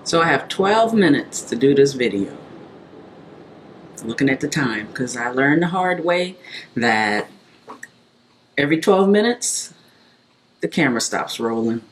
So I have 12 minutes to do this video. Looking at the time, because I learned the hard way that every 12 minutes, the camera stops rolling.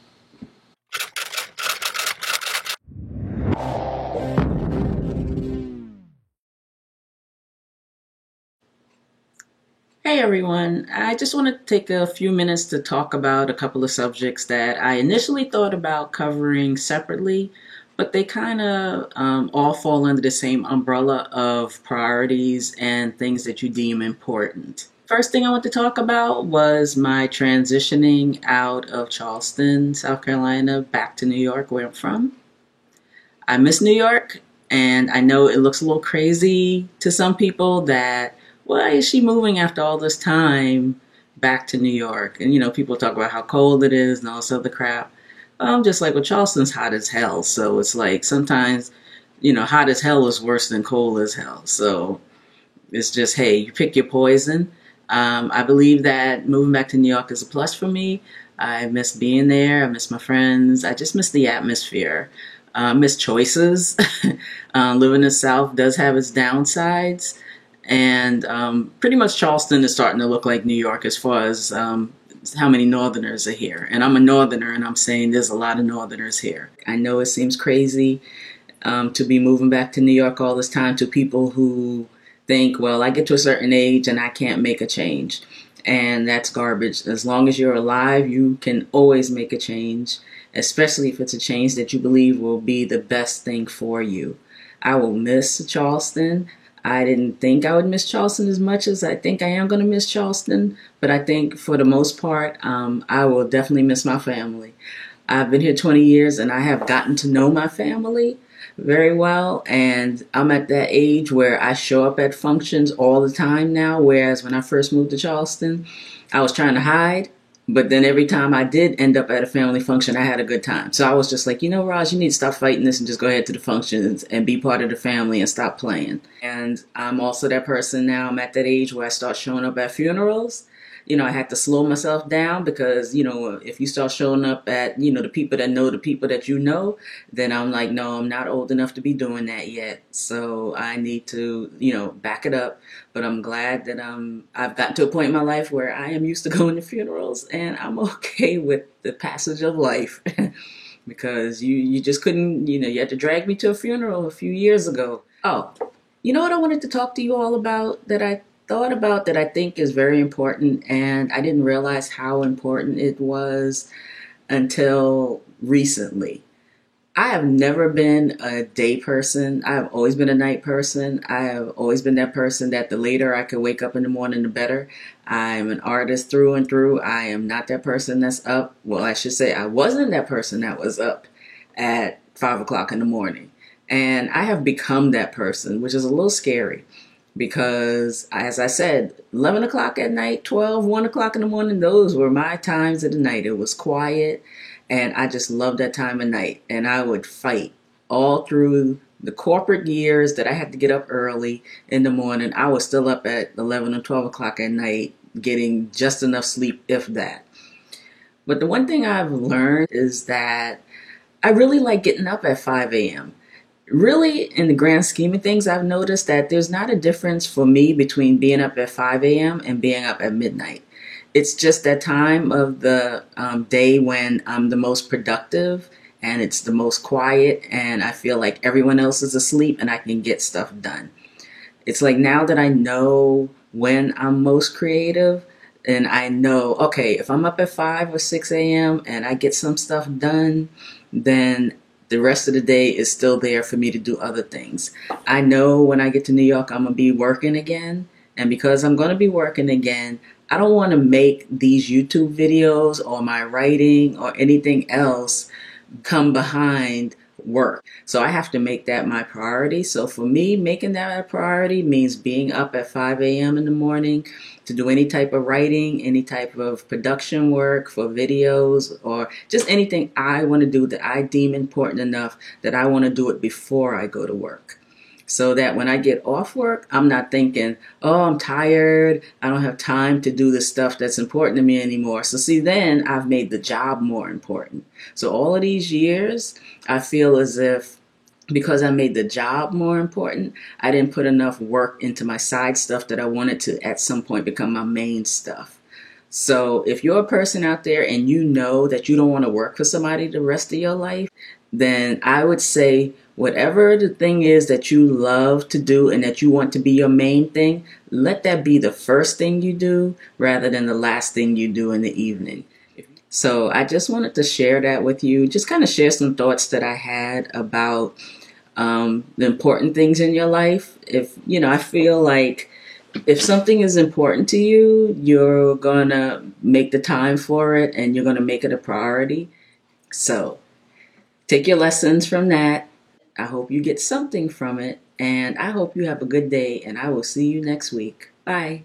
Hey everyone, I just want to take a few minutes to talk about a couple of subjects that I initially thought about covering separately, but they kind of all fall under the same umbrella of priorities and things that you deem important. First thing I want to talk about was my transitioning out of Charleston, South Carolina, back to New York, where I'm from. I miss New York, and I know it looks a little crazy to some people that why is she moving after all this time back to New York? And people talk about how cold it is and all this other crap. I'm just like, well, Charleston's hot as hell. So it's like sometimes, hot as hell is worse than cold as hell. So it's just, hey, you pick your poison. I believe that moving back to New York is a plus for me. I miss being there. I miss my friends. I just miss the atmosphere. Miss choices. Living in the South does have its downsides. And pretty much Charleston is starting to look like New York as far as how many Northerners are here. And I'm a Northerner, and I'm saying there's a lot of Northerners here. I know it seems crazy to be moving back to New York all this time to people who think, well, I get to a certain age and I can't make a change. And that's garbage. As long as you're alive, you can always make a change, especially if it's a change that you believe will be the best thing for you. I will miss Charleston. I didn't think I would miss Charleston as much as I think I am going to miss Charleston, but I think for the most part, I will definitely miss my family. I've been here 20 years and I have gotten to know my family very well, and I'm at that age where I show up at functions all the time now, whereas when I first moved to Charleston, I was trying to hide. But then every time I did end up at a family function, I had a good time. So I was just like, Raj, you need to stop fighting this and just go ahead to the functions and be part of the family and stop playing. And I'm also that person now. I'm at that age where I start showing up at funerals. I had to slow myself down because, if you start showing up at, the people that know the people that you know, then I'm like, no, I'm not old enough to be doing that yet. So I need to, back it up. But I'm glad that I've gotten to a point in my life where I am used to going to funerals and I'm okay with the passage of life. Because you just couldn't, you had to drag me to a funeral a few years ago. Oh, you know what I wanted to talk to you all about that I thought about that I think is very important, and I didn't realize how important it was until recently. I have never been a day person. I have always been a night person. I have always been that person that the later I could wake up in the morning, the better. I'm an artist through and through. I am not that person that's up. Well, I should say I wasn't that person that was up at 5 o'clock in the morning. And I have become that person, which is a little scary. Because, as I said, 11 o'clock at night, 12, 1 o'clock in the morning, those were my times of the night. It was quiet, and I just loved that time of night. And I would fight all through the corporate years that I had to get up early in the morning. I was still up at 11 or 12 o'clock at night, getting just enough sleep, if that. But the one thing I've learned is that I really like getting up at 5 a.m. Really, in the grand scheme of things, I've noticed that there's not a difference for me between being up at 5 a.m. and being up at midnight. It's just that time of the day when I'm the most productive and it's the most quiet and I feel like everyone else is asleep and I can get stuff done. It's like now that I know when I'm most creative and I know, okay, if I'm up at 5 or 6 a.m. and I get some stuff done, then the rest of the day is still there for me to do other things. I know when I get to New York, I'm going to be working again. And because I'm going to be working again, I don't want to make these YouTube videos or my writing or anything else come behind work. So I have to make that my priority. So for me, making that a priority means being up at 5 a.m. in the morning to do any type of writing, any type of production work for videos, or just anything I want to do that I deem important enough that I want to do it before I go to work. So that when I get off work, I'm not thinking, oh, I'm tired, I don't have time to do the stuff that's important to me anymore. So see, then I've made the job more important. So all of these years, I feel as if because I made the job more important, I didn't put enough work into my side stuff that I wanted to at some point become my main stuff. So if you're a person out there and you know that you don't want to work for somebody the rest of your life, then I would say whatever the thing is that you love to do and that you want to be your main thing, let that be the first thing you do rather than the last thing you do in the evening. So I just wanted to share that with you, just kind of share some thoughts that I had about the important things in your life. I feel like if something is important to you, you're going to make the time for it and you're going to make it a priority. So take your lessons from that. I hope you get something from it, and I hope you have a good day, and I will see you next week. Bye.